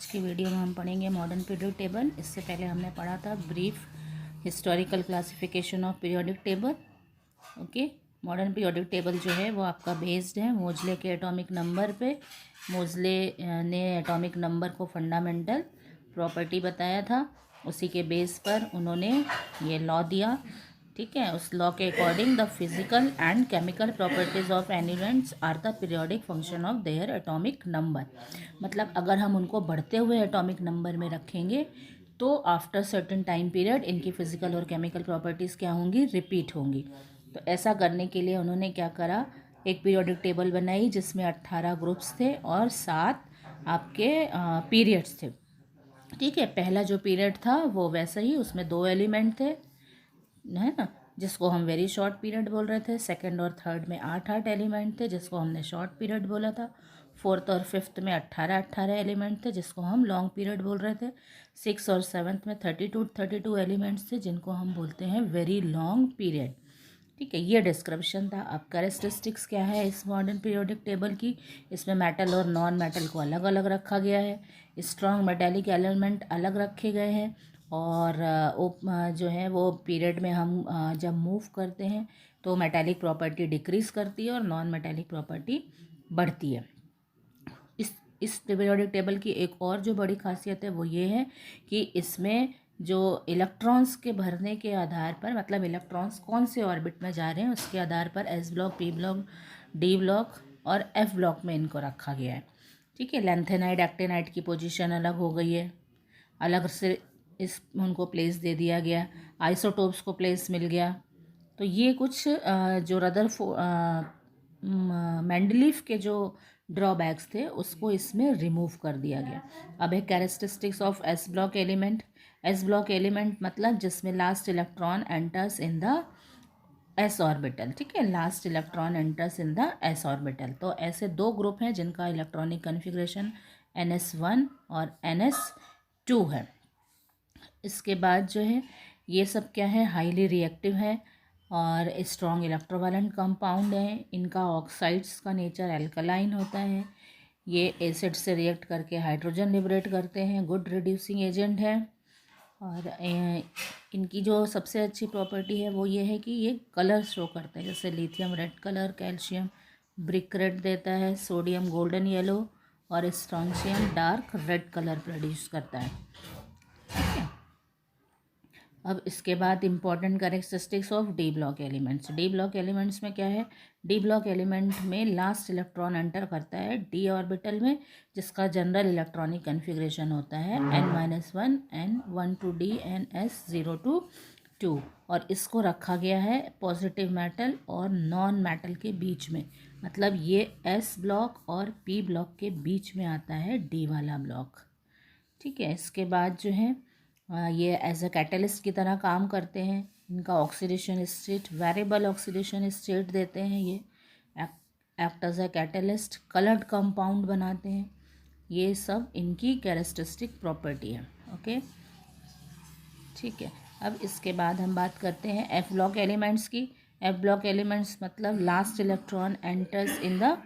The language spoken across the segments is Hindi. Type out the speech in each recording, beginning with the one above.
आज की वीडियो में हम पढ़ेंगे मॉडर्न पीरियड टेबल। इससे पहले हमने पढ़ा था brief historical classification of periodic table. Okay, modern periodic table जो है वो आपका बेस्ड है मोजले के एटॉमिक नंबर पे। मोजले ने एटॉमिक नंबर को फंडामेंटल प्रॉपर्टी बताया था, उसी के बेस पर उन्होंने ये लॉ दिया। ठीक है, उस लॉ के according the physical and chemical properties of elements are the periodic function of their atomic number. मतलब अगर हम उनको बढ़ते हुए एटॉमिक नंबर में रखेंगे तो आफ्टर सर्टेन टाइम पीरियड इनकी फिजिकल और केमिकल प्रॉपर्टीज़ क्या होंगी, रिपीट होंगी। तो ऐसा करने के लिए उन्होंने क्या करा, एक पीरियोडिक टेबल बनाई जिसमें 18 ग्रुप्स थे और 7 आपके पीरियड्स थे। ठीक है, पहला जो पीरियड था वो वैसा ही, उसमें 2 एलिमेंट थे, है ना, जिसको हम वेरी शॉर्ट पीरियड बोल रहे थे। सेकंड और थर्ड में 8-8 एलिमेंट थे, जिसको हमने शॉर्ट पीरियड बोला था। फोर्थ और फिफ्थ में 18-18 एलिमेंट थे, जिसको हम लॉन्ग पीरियड बोल रहे थे। सिक्स और सेवन्थ में 32 एलिमेंट्स थे, जिनको हम बोलते हैं वेरी लॉन्ग पीरियड। ठीक है, ये डिस्क्रिप्शन था। अब कैरेक्टरिस्टिक्स क्या है इस मॉडर्न पीरियोडिक टेबल की। इसमें मेटल और नॉन मेटल को अलग अलग रखा गया है। स्ट्रॉन्ग मेटेलिक एलिमेंट अलग रखे गए हैं। और जो है वो पीरियड में हम जब मूव करते हैं तो मेटेलिक प्रॉपर्टी डिक्रीज़ करती है और नॉन मेटेलिक प्रॉपर्टी बढ़ती है। इस पीरियोडिक टेबल की एक और जो बड़ी खासियत है वो ये है कि इसमें जो इलेक्ट्रॉन्स के भरने के आधार पर, मतलब इलेक्ट्रॉन्स कौन से ऑर्बिट में जा रहे हैं उसके आधार पर S block, P block, D block और एफ ब्लॉक में इनको रखा गया है। ठीक है, लेंथेनाइड एक्टिनाइड की पोजीशन अलग हो गई है, अलग से इस उनको प्लेस दे दिया गया, आइसोटोप्स को प्लेस मिल गया। तो ये कुछ जो मेंडलीफ के जो ड्रॉबैक्स थे उसको इसमें रिमूव कर दिया गया। अब है characteristics of S block element. S block element मतलब जिसमें last electron enters in the S orbital. ठीक है, last electron enters in the S orbital. तो ऐसे 2 ग्रुप हैं जिनका इलेक्ट्रॉनिक कन्फिग्रेशन NS1 और NS2 है। इसके बाद जो है ये सब क्या है, हाईली रिएक्टिव है और स्ट्रॉन्ग इलेक्ट्रोवैलेंट कंपाउंड है। इनका ऑक्साइड्स का नेचर एल्कलाइन होता है। ये एसिड से रिएक्ट करके हाइड्रोजन लिबरेट करते हैं, गुड रिड्यूसिंग एजेंट है। और इनकी जो सबसे अच्छी प्रॉपर्टी है वो ये है कि ये कलर शो करते हैं, जैसे lithium red colour, calcium brick red देता है, सोडियम गोल्डन येलो और strontium dark red colour produce करता है। ठीक है, अब इसके बाद important characteristics of D block elements. D block elements में क्या है, डी ब्लॉक एलिमेंट में लास्ट इलेक्ट्रॉन एंटर करता है डी ऑर्बिटल में, जिसका जनरल इलेक्ट्रॉनिक कन्फिग्रेशन होता है N-1, N1 NS0 2। और इसको रखा गया है पॉजिटिव मेटल और नॉन मेटल के बीच में, मतलब ये एस ब्लॉक और पी ब्लॉक के बीच में आता है डी वाला ब्लॉक। ठीक है, इसके बाद जो है ये एज अ कैटलिस्ट की तरह काम करते हैं। इनका oxidation state variable oxidation state देते हैं। ये act as a catalyst, coloured compound बनाते हैं। ये सब इनकी कैरेक्टरिस्टिक प्रॉपर्टी है। ओके, ठीक है, अब इसके बाद हम बात करते हैं एफ ब्लॉक एलिमेंट्स की। एफ ब्लॉक एलिमेंट्स मतलब last electron enters in the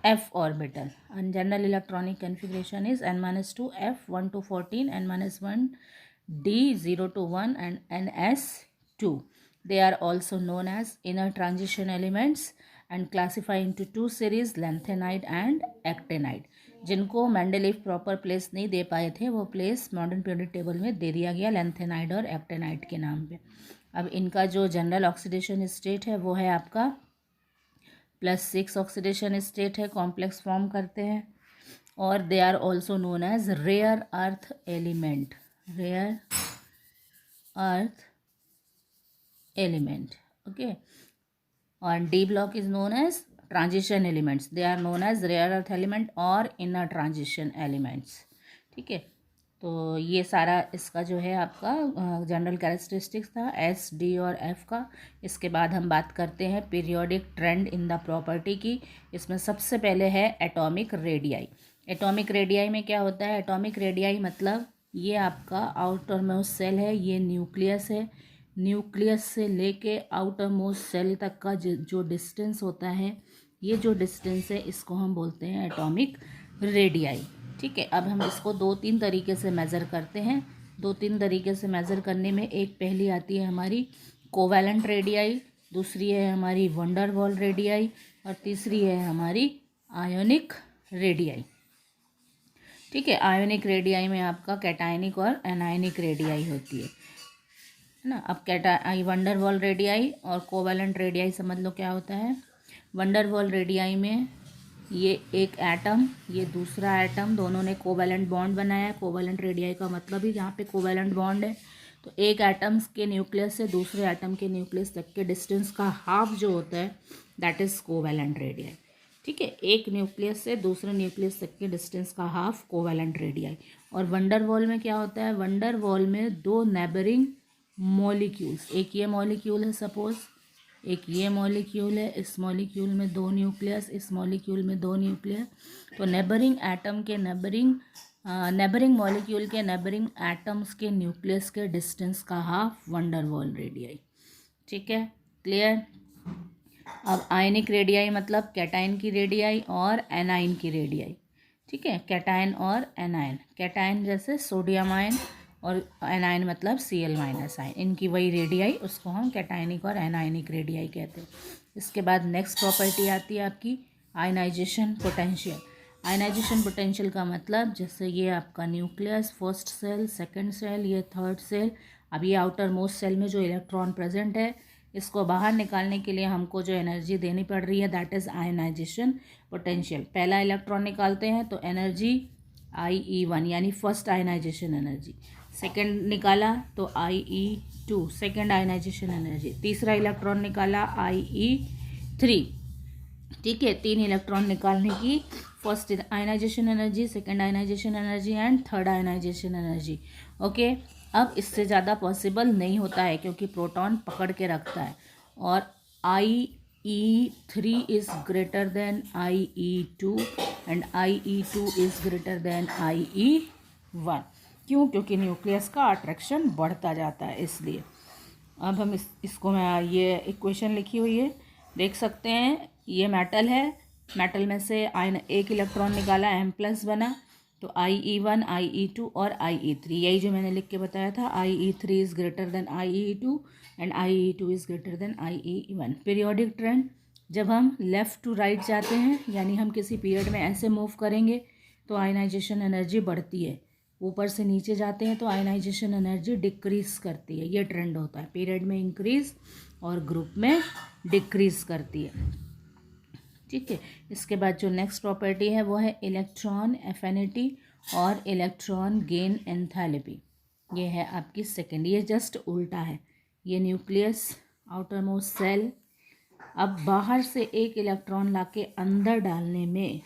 F orbital and general electronic configuration is N-2 F 1 to 14, N-1 D 0 to 1 and NS2. They are also known as inner transition elements and classify into 2 series, lanthanide and actinide. जिनको मेंडलीफ प्रॉपर प्लेस नहीं दे पाए थे वो प्लेस मॉडर्न पीरियोडिक टेबल में दे दिया गया लैंथेनाइड और एक्टिनाइड के नाम पे। अब इनका जो जनरल ऑक्सीडेशन स्टेट है वो है आपका +6 ऑक्सीडेशन स्टेट है, कॉम्प्लेक्स फॉर्म करते हैं। और they are also known as rare earth element, rare earth element. Okay, और D block is known as transition elements. They are known as rare earth element और इनर ट्रांजिशन एलिमेंट्स। ठीक है, तो ये सारा इसका जो है आपका जनरल कैरेक्टरिस्टिक्स था एस, डी और एफ का। इसके बाद हम बात करते हैं periodic trend in the property की। इसमें सबसे पहले है एटॉमिक रेडियाई। एटॉमिक रेडियाई में क्या होता है, एटॉमिक रेडियाई मतलब ये आपका आउटर मोस्ट सेल है, ये न्यूक्लियस है। न्यूक्लियस से लेके आउटर मोस्ट सेल तक का जो डिस्टेंस होता है, ये जो डिस्टेंस है इसको हम बोलते हैं एटॉमिक रेडियाई। ठीक है, अब हम इसको 2-3 तरीके से मेज़र करते हैं। 2-3 तरीके से मेज़र करने में एक पहली आती है हमारी कोवैलेंट रेडियाई, दूसरी है हमारी वंडर वॉल रेडियाई और तीसरी है हमारी आयोनिक रेडियाई। ठीक है, आयोनिक रेडियाई में आपका कैटायनिक और एनायनिक रेडियाई होती है ना। अब वंडर वॉल रेडियाई और कोवैलेंट रेडियाई समझ लो क्या होता है। वंडर वॉल रेडियाई में ये एक एटम, ये दूसरा एटम, दोनों ने कोवैलेंट बॉन्ड बनाया है। कोवैलेंट रेडियाई का मतलब ही यहाँ पे कोवैलेंट बॉन्ड है। तो एक एटम्स के न्यूक्लियस से दूसरे एटम के न्यूक्लियस तक के डिस्टेंस का हाफ जो होता है दैट इज़ कोवैलेंट रेडियाई। ठीक है, एक न्यूक्लियस से दूसरे न्यूक्लियस तक के डिस्टेंस का हाफ कोवैलेंट रेडियाई। और वंडर वॉल में क्या होता है, वंडर वॉल में दो नेबरिंग मॉलिक्यूल्स, एक ये मॉलिक्यूल है सपोज, एक ये मॉलिक्यूल है, इस मॉलिक्यूल में दो न्यूक्लियस, इस मॉलिक्यूल में दो न्यूक्लियस। तो नेबरिंग एटम के नेबरिंग मॉलिक्यूल के नेबरिंग एटम्स के न्यूक्लियस के डिस्टेंस का हाफ वंडर वॉल रेडियाई। ठीक है, क्लियर। अब आयनिक रेडियाई मतलब कैटायन की रेडियाई और एनाइन की रेडियाई। ठीक है, कैटायन और एनाइन, कैटायन जैसे सोडियम आयन और एनाइन मतलब Cl- आयन, इनकी वही रेडियाई, उसको हम कैटायनिक और एनायनिक रेडियाई कहते हैं। इसके बाद नेक्स्ट प्रॉपर्टी आती है आपकी आयनाइजेशन पोटेंशियल। आयनाइजेशन पोटेंशियल का मतलब जैसे ये आपका nucleus, first shell, second shell, ये थर्ड सेल। अब ये आउटर मोस्ट सेल में जो इलेक्ट्रॉन प्रेजेंट है, इसको बाहर निकालने के लिए हमको जो एनर्जी देनी पड़ रही है दैट इज़ आयनाइजेशन पोटेंशियल। पहला इलेक्ट्रॉन निकालते हैं तो एनर्जी IE1 यानी फर्स्ट आयनाइजेशन एनर्जी, सेकेंड निकाला तो IE2 सेकेंड आयनाइजेशन एनर्जी, तीसरा इलेक्ट्रॉन निकाला IE3। ठीक है, 3 इलेक्ट्रॉन निकालने की first ionisation energy, second ionisation energy and third ionisation energy. Okay, अब इससे ज़्यादा पॉसिबल नहीं होता है क्योंकि प्रोटॉन पकड़ के रखता है। और IE3 is greater than IE2 and IE2 is greater than IE1। क्यों? क्योंकि न्यूक्लियस का अट्रैक्शन बढ़ता जाता है, इसलिए। अब हम इसको मैं ये इक्वेशन लिखी हुई है, देख सकते हैं। ये मेटल है, मेटल में से आयन एक इलेक्ट्रॉन निकाला, M+ बना, तो IE1, IE2 और IE3, यही जो मैंने लिख के बताया था। IE3 is greater than IE2 and IE2 is greater than IE1। Periodic trend, जब हम लेफ़्ट टू राइट जाते हैं यानी हम किसी पीरियड में ऐसे मूव करेंगे तो आयनाइजेशन एनर्जी बढ़ती है, ऊपर से नीचे जाते हैं तो आयनाइजेशन एनर्जी डिक्रीज़ करती है। ये ट्रेंड होता है, पीरियड में इंक्रीज़ और ग्रुप में डिक्रीज़ करती है। ठीक है, इसके बाद जो नेक्स्ट प्रॉपर्टी है वो है इलेक्ट्रॉन एफिनिटी और इलेक्ट्रॉन गेन एंथैल्पी। ये है आपकी सेकेंड, ये जस्ट उल्टा है। ये न्यूक्लियस, आउटर मोस्ट सेल, अब बाहर से एक इलेक्ट्रॉन लाके अंदर डालने में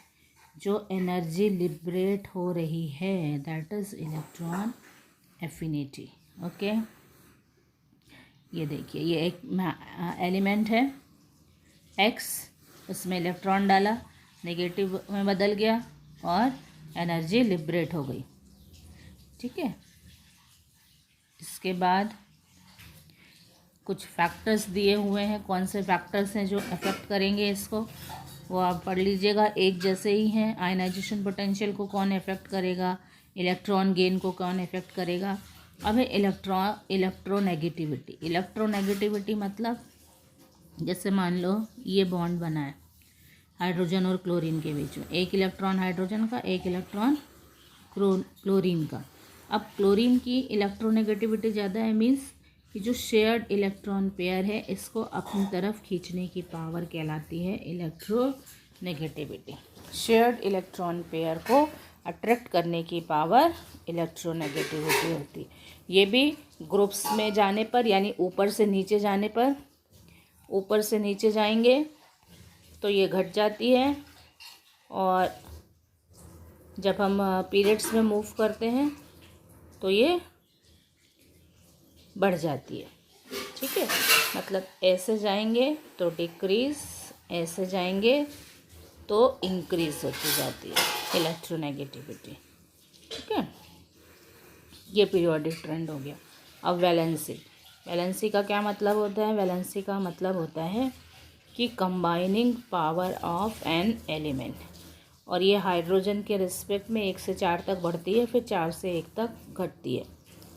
जो एनर्जी लिबरेट हो रही है that is electron affinity. Okay, ये देखिए, ये एक एलिमेंट है X, उसमें इलेक्ट्रॉन डाला, नेगेटिव में बदल गया और एनर्जी लिबरेट हो गई। ठीक है, इसके बाद कुछ फैक्टर्स दिए हुए हैं, कौन से फैक्टर्स हैं जो अफेक्ट करेंगे इसको, वो आप पढ़ लीजिएगा। एक जैसे ही हैं, आयनाइजेशन पोटेंशियल को कौन इफेक्ट करेगा, इलेक्ट्रॉन गेन को कौन इफेक्ट करेगा। अब है इलेक्ट्रोनेगेटिविटी। इलेक्ट्रोनेगेटिविटी मतलब जैसे मान लो ये बॉन्ड बना है हाइड्रोजन और क्लोरीन के बीच में, एक इलेक्ट्रॉन हाइड्रोजन का, एक इलेक्ट्रॉन क्लोरीन का। अब क्लोरीन की इलेक्ट्रोनेगेटिविटी ज़्यादा है, मीन्स कि जो शेयर्ड इलेक्ट्रॉन पेयर है इसको अपनी तरफ खींचने की पावर कहलाती है इलेक्ट्रोनेगेटिविटी। शेयर्ड इलेक्ट्रॉन पेयर को अट्रैक्ट करने की पावर इलेक्ट्रोनेगेटिविटी होती है। ये भी ग्रुप्स में जाने पर, यानी ऊपर से नीचे जाने पर, ऊपर से नीचे जाएंगे तो ये घट जाती है, और जब हम पीरियड्स में मूव करते हैं तो ये बढ़ जाती है। ठीक है, मतलब ऐसे जाएंगे तो डिक्रीज़, ऐसे जाएंगे तो इंक्रीज़ होती जाती है इलेक्ट्रोनेगेटिविटी। ठीक है, ये पीरियोडिक ट्रेंड हो गया। अब वैलेंसी, वैलेंसी का क्या मतलब होता है? वैलेंसी का मतलब होता है कि combining power of an element. और ये हाइड्रोजन के रिस्पेक्ट में 1 से 4 तक बढ़ती है, फिर 4 से 1 तक घटती है।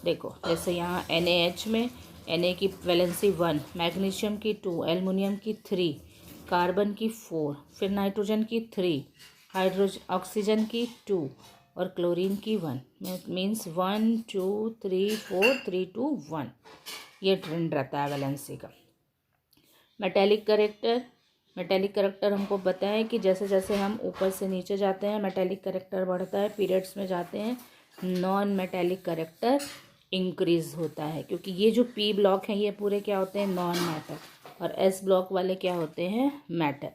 देखो जैसे यहाँ NaH में Na की वैलेंसी 1, मैग्नीशियम की 2, एल्युमिनियम की 3, कार्बन की 4, फिर नाइट्रोजन की 3, ऑक्सीजन की 2 और क्लोरीन की 1। मीन्स 1 2 3 4 3 2 1, ये ट्रेंड रहता है वैलेंसी का। मेटेलिक करेक्टर हमको बताएं कि जैसे जैसे हम ऊपर से नीचे जाते हैं मेटेलिक करेक्टर बढ़ता है, पीरियड्स में जाते हैं नॉन मेटेलिक करेक्टर इंक्रीज होता है, क्योंकि ये जो P ब्लॉक हैं ये पूरे क्या होते हैं, नॉन मैटर, और S ब्लॉक वाले क्या होते हैं, मैटर।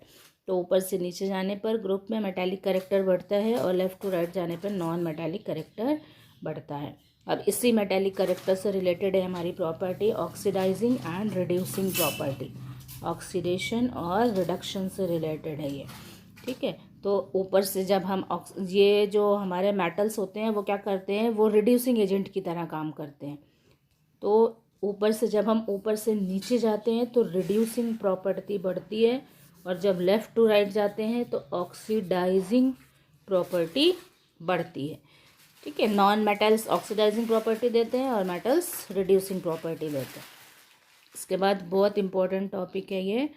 तो ऊपर से नीचे जाने पर ग्रुप में मेटेलिक करेक्टर बढ़ता है और लेफ़्ट टू राइट जाने पर नॉन मेटेलिक करेक्टर बढ़ता है। अब इसी मेटेलिक करेक्टर से रिलेटेड है हमारी property oxidising and reducing property. Oxidation और रिडक्शन से रिलेटेड है ये, ठीक है। तो ऊपर से जब हम ये जो हमारे मेटल्स होते हैं वो क्या करते हैं, वो रिड्यूसिंग एजेंट की तरह काम करते हैं। तो ऊपर से जब हम ऊपर से नीचे जाते हैं तो रिड्यूसिंग प्रॉपर्टी बढ़ती है, और जब लेफ़्ट टू राइट जाते हैं तो ऑक्सीडाइजिंग प्रॉपर्टी बढ़ती है, ठीक है। नॉन मेटल्स ऑक्सीडाइजिंग प्रॉपर्टी देते हैं और मेटल्स रिड्यूसिंग प्रॉपर्टी देते हैं। इसके बाद बहुत इंपॉर्टेंट टॉपिक है ये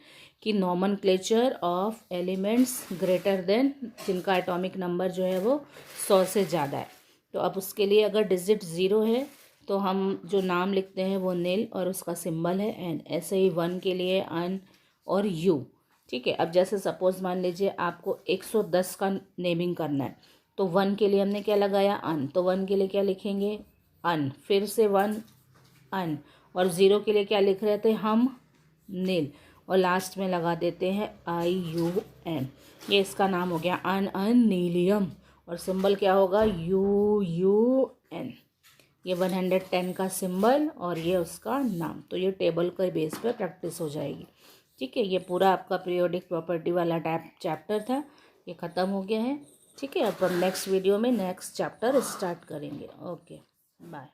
कि nomenclature of elements greater than, जिनका एटॉमिक नंबर जो है वो 100 से ज़्यादा है। तो अब उसके लिए अगर डिजिट 0 है तो हम जो नाम लिखते हैं वो नील और उसका सिंबल है एन। ऐसे ही 1 के लिए अन और यू, ठीक है। अब जैसे सपोज मान लीजिए आपको 110 का नेमिंग करना है, तो 1 के लिए हमने क्या लगाया, अन, तो 1 के लिए क्या लिखेंगे, अन, फिर से 1 अन, और 0 के लिए क्या लिख रहे थे हम, नील, और लास्ट में लगा देते हैं IUM। ये इसका नाम हो गया अन नीलियम, और सिंबल क्या होगा, UUN। ये 110 का सिंबल और ये उसका नाम। तो ये टेबल के बेस पर प्रैक्टिस हो जाएगी, ठीक है। ये पूरा आपका पीरियोडिक प्रॉपर्टी वाला चैप्टर था, ये ख़त्म हो गया है, ठीक है। अब हम नेक्स्ट वीडियो में नेक्स्ट चैप्टर स्टार्ट करेंगे। Okay, bye.